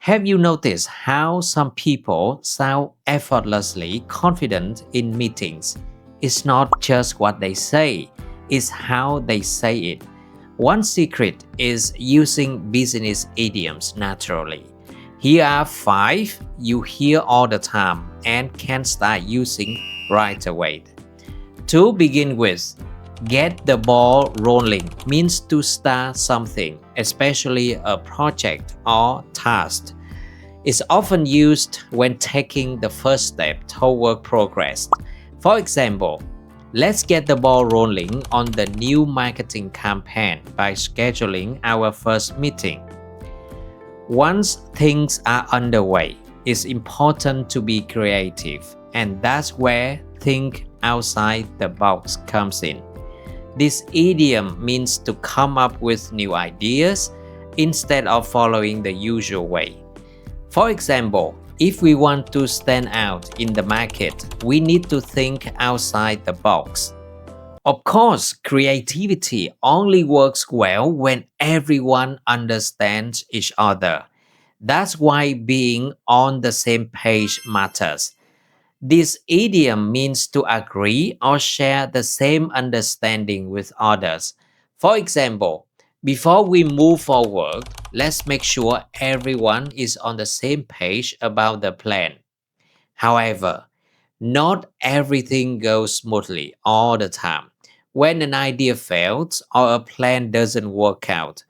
Have you noticed how some people sound effortlessly confident in meetings? It's not just what they say, it's how they say it. One secret is using business idioms naturally. Here are five you hear all the time and can start using right away. To begin with, get the ball rolling means to start something, especially a project or task. It's often used when taking the first step toward progress. For example, let's get the ball rolling on the new marketing campaign by scheduling our first meeting. Once things are underway, it's important to be creative, and that's where think outside the box comes in. This idiom means to come up with new ideas instead of following the usual way. For example, if we want to stand out in the market, we need to think outside the box. Of course, creativity only works well when everyone understands each other. That's why being on the same page matters. This idiom means to agree or share the same understanding with others. For example, before we move forward, let's make sure everyone is on the same page about the plan. However, not everything goes smoothly all the time. When an idea fails or a plan doesn't work out,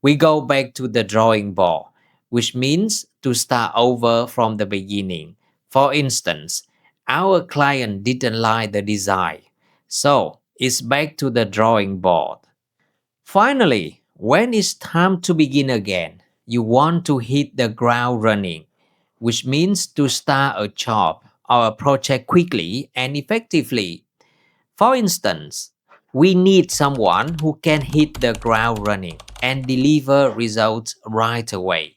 we go back to the drawing board, which means to start over from the beginning. For instance, our client didn't like the design, so it's back to the drawing board. Finally, when it's time to begin again, you want to hit the ground running, which means to start a job or a project quickly and effectively. For instance, we need someone who can hit the ground running and deliver results right away.